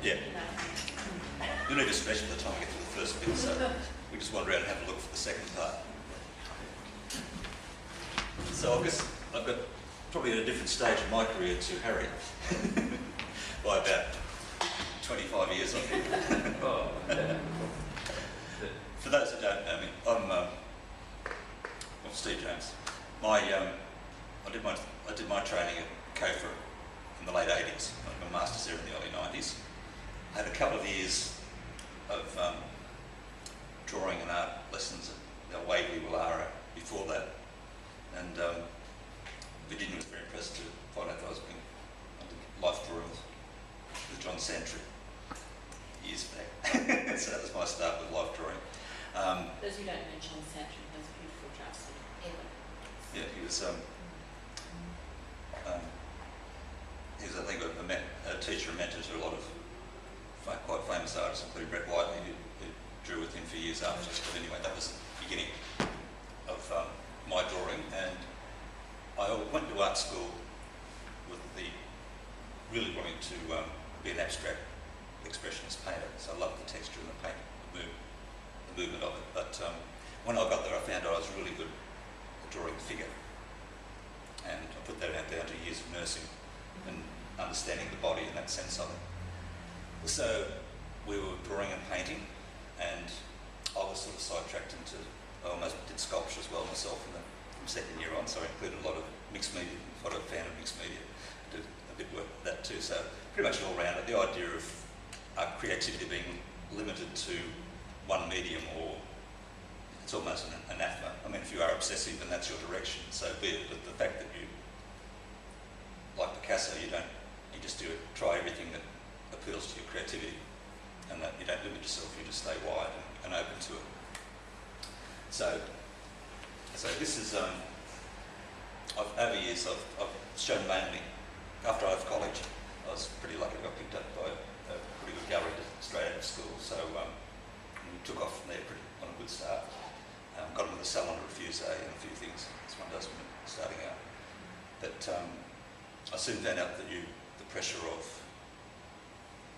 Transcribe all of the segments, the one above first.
Yeah. You'll need to stretch by the time we get to the first bit, so we just wander around and have a look for the second part. So I guess I've got probably at a different stage in my career to Harry by about 25 years, I think. Oh, yeah. For those that don't know me, I'm Steve Jones. I did my training at COFA in the late 80s. I got my master's there in the early 90s. I had a couple of years of drawing and art lessons at Waverley Willara before that, and Virginia was very impressed to find out that I was being life drawings with John Santry years back. So that was my start with life drawing. Those who don't know John Santry, those beautiful drafts of Evan. Yeah, he was I think a teacher and mentor to a lot of quite famous artists, including Brett Whiteley, who drew with him for years after. But anyway, that was the beginning of my drawing, and I went to art school with really wanting to be an abstract expressionist painter. So I loved the texture and the paint, the movement of it. But when I got there, I found I was really good at drawing the figure, and I put that down to years of nursing and understanding the body and that sense of it. So we were drawing and painting, and I was sort of sidetracked into, I almost did sculpture as well myself from second year on, so I included a lot of mixed media, I'm a fan of mixed media. I did a bit of work with that too, so pretty much all around it. The idea of creativity being limited to one medium, or it's almost an anathema. I mean, if you are obsessive and that's your direction, so be it. But the fact that you, like Picasso, you just try everything that appeals to your creativity, and that you don't limit yourself, you just stay wide and open to it. So this is, over years I've shown mainly, after I left college, I was pretty lucky, I got picked up by a pretty good gallery straight out of school, so we took off from there on a good start. Got into the Salon de Refusé and a few things, as one does when you're starting out. But I soon found out that the pressure of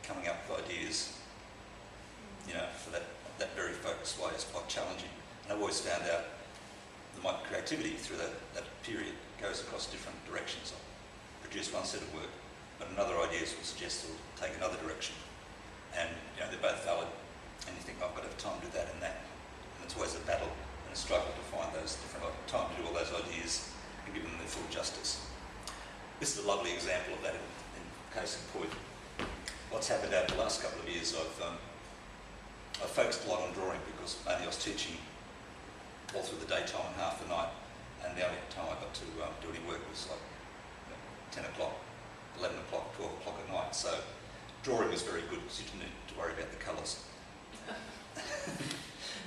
coming up with ideas, for that very focused way is quite challenging. And I've always found out that my creativity through that period goes across different directions. I'll produce one set of work, but another ideas will suggest or take another direction. And they're both valid, and you think, I've got to have time to do that and that. And it's always a battle and a struggle to find those different time to do all those ideas and give them their full justice. This is a lovely example of that in case in point. What's happened over the last couple of years, I've focused a lot on drawing because mainly I was teaching all through the daytime and half the night, and the only time I got to do any work was like 10 o'clock, 11 o'clock, 12 o'clock at night. So drawing was very good because you didn't need to worry about the colours.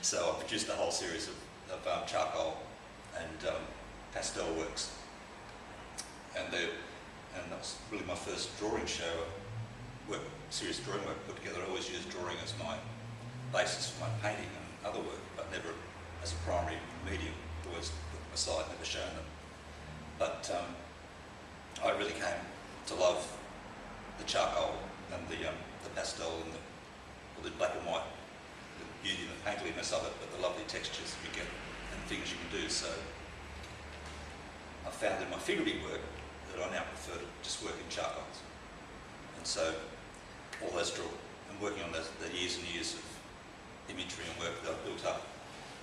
So I produced a whole series of charcoal and pastel works, and that was really my first drawing show. Serious drawing work put together. I always used drawing as my basis for my painting and other work, but never as a primary medium. Always put them aside, never shown them. But I really came to love the charcoal and the pastel and the black and white, the beauty and the painterliness of it, but the lovely textures you get and things you can do. So I found in my figurative work that I now prefer to just work in charcoals. And so all those and working on the years and years of imagery and work that I've built up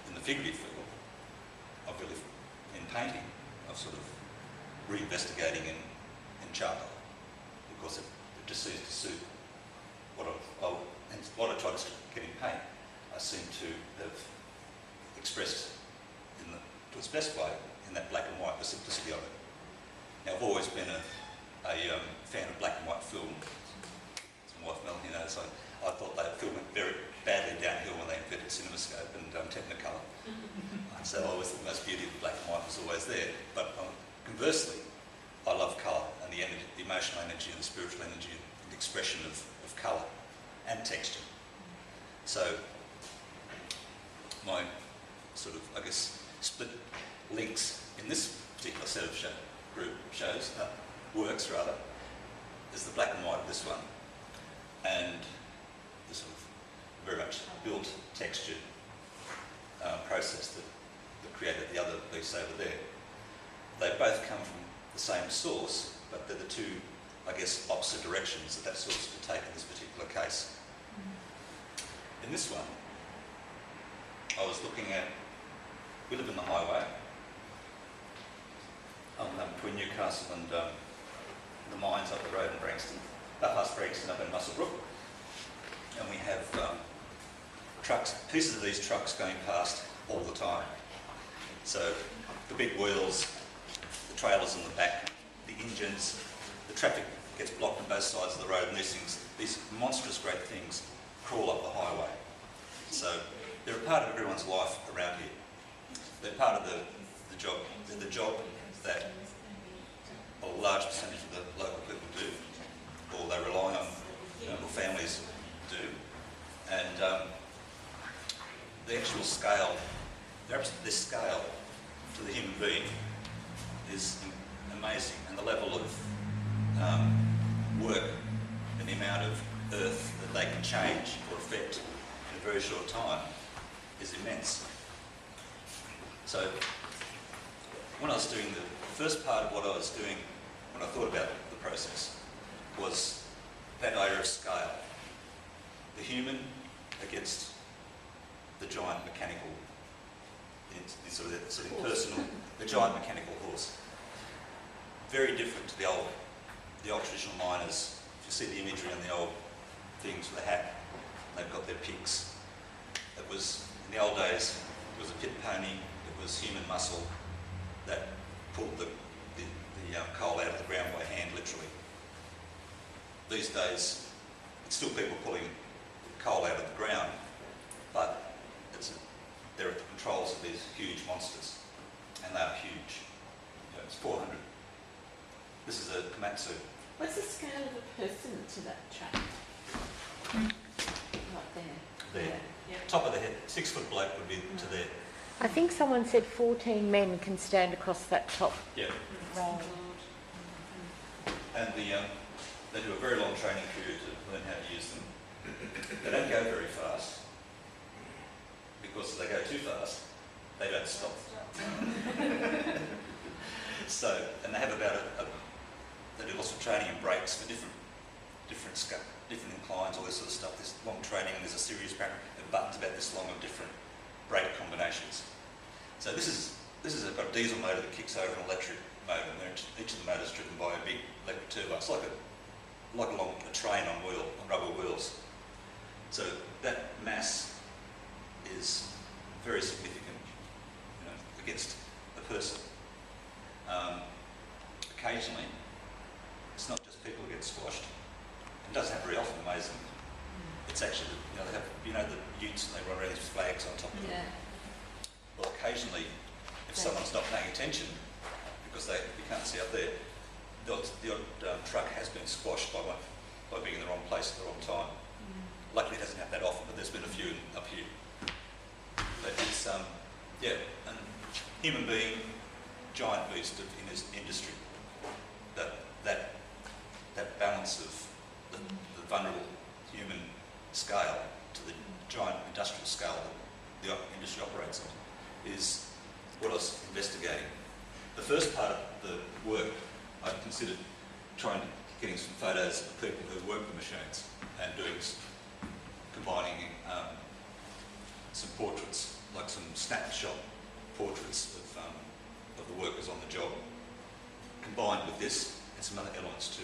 in the figurative field, I've really, in painting, I've sort of reinvestigating in charcoal, because it just seems to suit what I try to get in paint. I seem to have expressed to its best way in that black and white, the simplicity of it. Now, I've always been a fan of black and white film. My wife Mel, so I thought they filmed very badly downhill when they invented CinemaScope and Technicolor. So I always thought the most beauty of the black and white was always there. But conversely, I love colour and the energy, the emotional energy and the spiritual energy and the expression of colour and texture. So my sort of, I guess, split links in this particular set of works rather, is the black and white of this one, and textured process that created the other piece over there. They both come from the same source, but they're the two, I guess, opposite directions that source could take in this particular case. In this one, I was looking at, we live in the highway between Newcastle and the mines up the road in Branxton, past Branxton up in Muswellbrook, and we have trucks, pieces of these trucks going past all the time. So the big wheels, the trailers in the back, the engines, the traffic gets blocked on both sides of the road, and these things, these monstrous great things, crawl up the highway. So they're a part of everyone's life around here. They're part of the job. They're the job that a large percentage of the local people do, or they rely on, or families do. And the actual scale, this scale to the human being is amazing, and the level of work and the amount of earth that they can change or affect in a very short time is immense. So when I was doing the first part of what I was doing when I thought about the process was that idea of scale. The human against the giant mechanical, the sort of impersonal, the giant mechanical horse. Very different to the old traditional miners. If you see the imagery on the old things with the hat, they've got their picks. It was, in the old days, it was a pit pony, it was human muscle that pulled the coal out of the ground by hand, literally. These days, it's still people pulling coal out of the ground, but they're at the controls of these huge monsters, and they are huge. It's 400. This is a Komatsu. What's the scale of a person to that track? Right there. There. Yeah. Top of the head, 6 foot bloke would be to there. I think someone said 14 men can stand across that top. Yeah. Rail. And they do a very long training period to learn how to use them. They don't go very fast, because if they go too fast, they don't stop. So, and they have about they do lots of training and breaks for different inclines, all this sort of stuff. There's long training, and there's a series of buttons about this long of different brake combinations. So this is got a diesel motor that kicks over an electric motor, and each of the motors driven by a big electric turbo. It's like a train on rubber wheels. So that mass is very significant, against a person. Occasionally, it's not just people who get squashed. It doesn't happen very often, amazingly. It's actually, they have, the utes, and they run around these flags on top of them. Well, occasionally, if someone's not paying attention, because you can't see up there, the odd truck has been squashed by being in the wrong place at the wrong time. Luckily, it doesn't happen that often, but there's been a few up here. But it's, and human being, giant beast in this industry. That balance of the vulnerable human scale to the giant industrial scale that the industry operates on is what I was investigating. The first part of the work, I considered getting some photos of people who work the machines and combining some portraits, like some snapshot portraits of the workers on the job, combined with this and some other elements to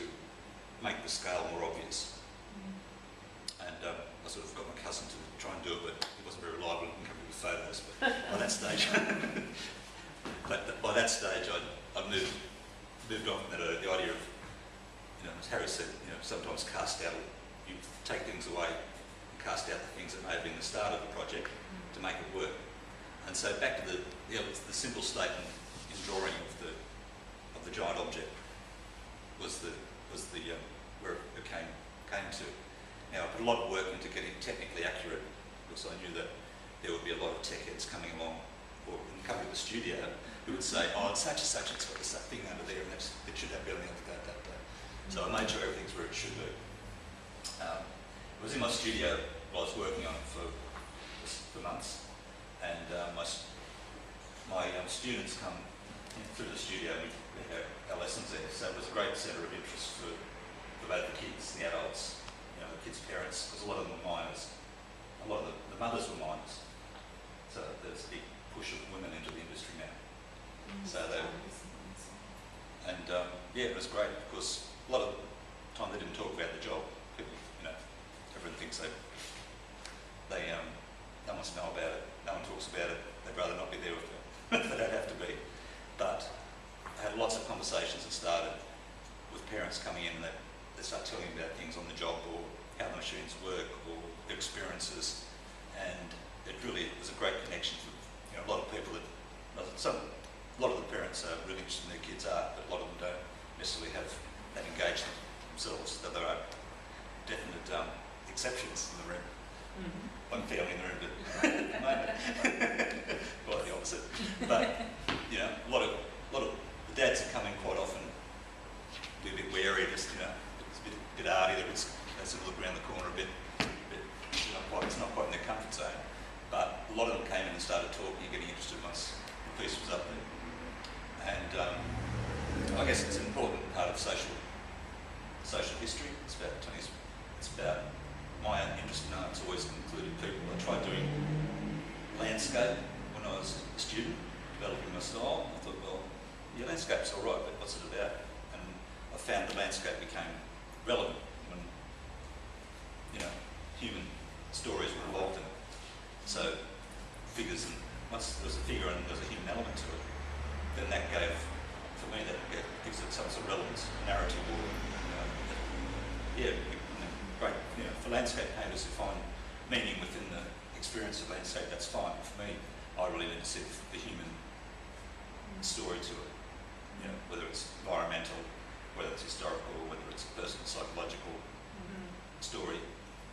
make the scale more obvious. And I sort of got my cousin to try and do it, but he wasn't very reliable and come up with photos. But by that stage, I moved on from that. The idea of, as Harry said, sometimes cast out. You take things away and cast out the things that may have been the start of the project to make it work. And so back to the simple statement in drawing of the giant object was where it came to. Now, I put a lot of work into getting technically accurate, because I knew that there would be a lot of tech heads coming along, or coming to the studio, who would say, it's such and such, it's got this thing under there, and it should have everything like that. So I made sure everything's where it should be. It was in my studio while I was working on it for for months, and my students come in through the studio. We have our lessons there, so it was a great centre of interest for both the kids, the adults, the kids' parents, because a lot of them were minors. A lot of the mothers were minors, so there's a big push of women into the industry now. So they, and yeah, it was great because a lot of the time they didn't talk about the job. People, everyone thinks they must know about it. No one talks about it. They'd rather not be there with them. They don't have to be. But I had lots of conversations that started with parents coming in that they start telling me about things on the job or how the machines work or their experiences, and it really was a great connection with a lot of people that a lot of the parents are really interested in their kids' art, but a lot of them don't necessarily have that engagement themselves. Though there are definite exceptions in the room. One family in the room, but at the moment, quite the opposite. But a lot of the dads that come in quite often be a bit wary, just it's a bit arty. They sort of look around the corner a bit. It's not quite in their comfort zone. But a lot of them came in and started talking, getting interested once the piece was up there. And I guess it's an important part of social history. It's about my interest in art's always included people. I tried doing landscape when I was a student, developing my style. I thought, well, yeah, landscape's all right, but what's it about? And I found the landscape became relevant when human stories were involved in it. So figures, and once there was a figure and there was a human element to it, then that for me, gives it some sort of relevance, narrative, or great. For landscape painters who find meaning within the experience of landscape, that's fine. For me, I really need to see the human story to it. Whether it's environmental, whether it's historical, whether it's personal, psychological story,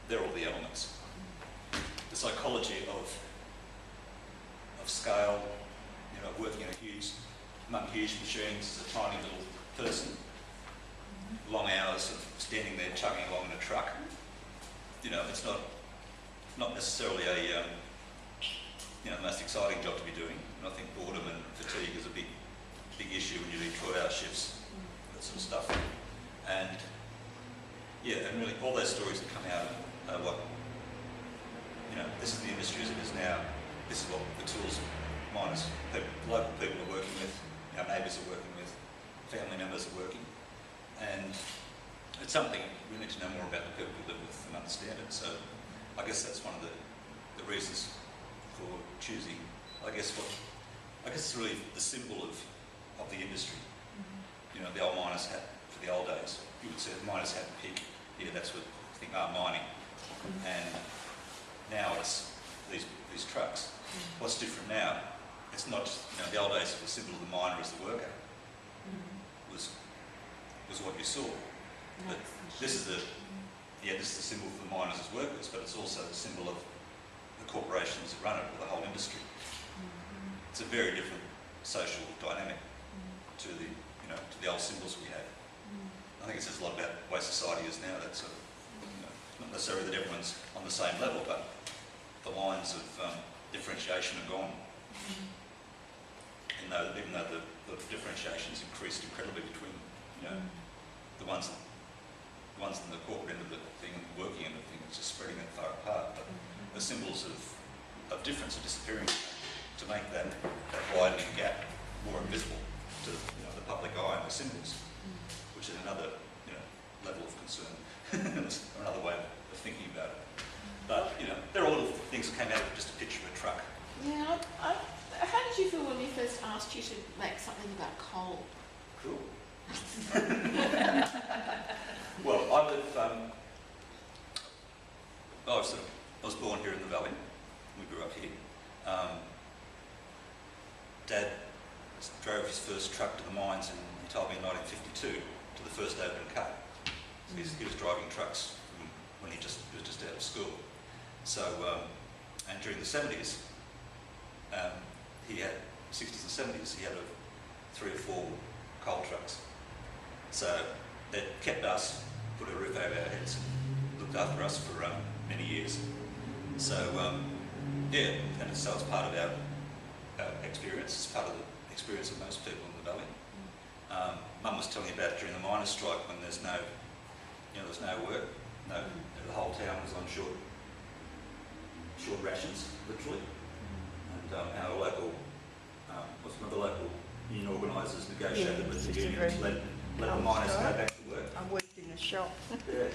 they're all the elements. The psychology of scale, working among huge machines as a tiny little person, long hours of standing there chugging along in a truck. It's not necessarily the most exciting job to be doing. And I think boredom and fatigue is a big issue when you're doing 12-hour shifts, that sort of stuff. And really all those stories that come out are what, this is the industry as it is now. This is what the tools miners, local people are working with, our neighbours are working with, family members are working. And it's something we need to know more about the people who live with and understand it. So I guess that's one of the reasons for choosing, I guess it's really the symbol of the industry. The old miners hat for the old days. You would say the miners had the pick. Yeah, that's what I think mining. And now it's these trucks. What's different now? It's not just, the old days the symbol of the miner as the worker was what you saw. But this is the symbol for the miners as workers, but it's also the symbol of the corporations that run it, or the whole industry. It's a very different social dynamic to the old symbols we had. I think it says a lot about the way society is now. That's not necessarily that everyone's on the same level, but the lines of differentiation are gone. Even though the differentiation's increased incredibly between the ones in the corporate end of the thing and the working end of the thing, it's just spreading that far apart. But the symbols of difference are disappearing to make that widening gap more invisible to the public eye and the symbols, which is another level of concern, or another way of thinking about it. But there are all little things that came out of just a picture of a truck. Yeah, how did you feel when we first asked you to make something about coal? Cool. Well, I was born here in the valley. We grew up here. Dad drove his first truck to the mines, and he told me in 1952 to the first open cut. So he was driving trucks when he was just out of school. So, and during the 70s, he had 60s and 70s. He had 3 or 4 coal trucks. So that kept us, put a roof over our heads, and looked after us for many years. So Yeah, and so it's part of our experience. It's part of the experience of most people in the valley. Mum was telling me about during the miners' strike when there's no work. The whole town was on short rations, literally. And our local, one of the local union organisers negotiated with the unions, let the miners go back to work. I worked in a shop. Yeah.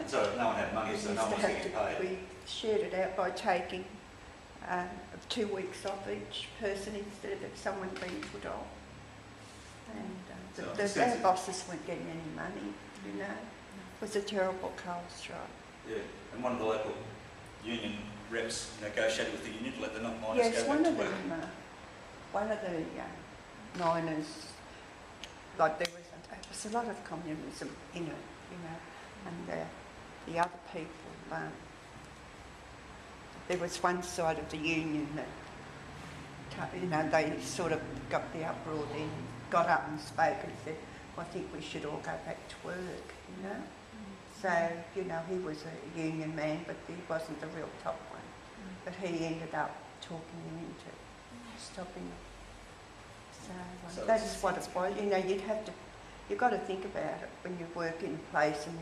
So no one had money, so no one was getting paid. We shared it out by taking 2 weeks off each person instead of someone being put off. And our bosses weren't getting any money, you know. It was a terrible coal strike. Yeah, and one of the local union reps negotiated with the union to let the miners Yes, go one back of to work. them, one of the miners, like there was a lot of communism in it, you know, and the other people, there was one side of the union that, you know, they sort of got the uproar then, got up and spoke and said, I think we should all go back to work, you know. So, you know, he was a union man, but he wasn't the real top one. But he ended up talking him into stopping it. So that's what it was. You know, you've got to think about it when you work in a place and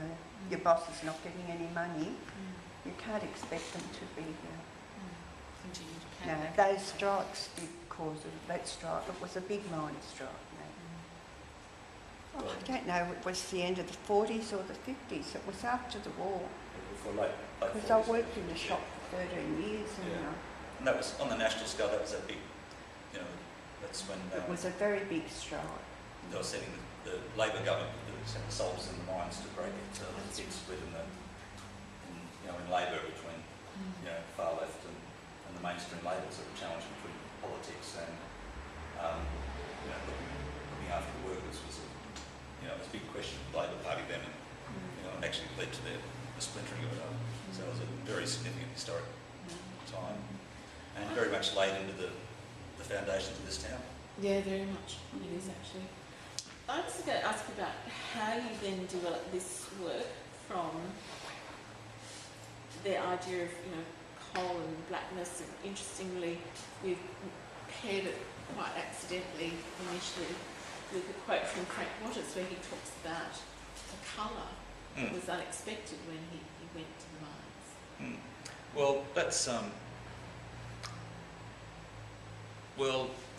your boss is not getting any money. You can't expect them to be, Continue to no, pay back. those strikes did cause it, that strike. It was a big mine strike. Oh, I don't know, it was the end of the 40s or the 50s. It was after the war. Because I worked in the shop for 13 years. And that was, on the national scale, that was a big, you know, that's when It was a very big strike. they were setting the Labor government, sent the soldiers in the mines to break it, the big split in Labor between, far left and the mainstream Labor, sort of challenge between politics and, looking after the workers was it was a big question for the Labor Party then, and actually led to the splintering of it up. So it was a very significant historic time, and very much laid into the foundations of this town. Yeah, very much. It is actually. I was going to ask about how you then develop this work from the idea of, coal and blackness, and interestingly, you've paired it quite accidentally initially with a quote from Frank Waters where he talks about the colour that was unexpected when he went to the mines. Well, that's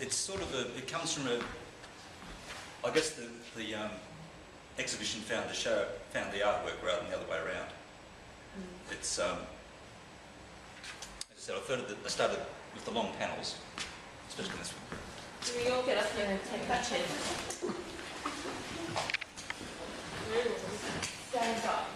it's sort of it comes from I guess the exhibition found the artwork rather than the other way around. It's as I said, I started with the long panels, especially this one. Do we all get up here and take that chair? Stand up.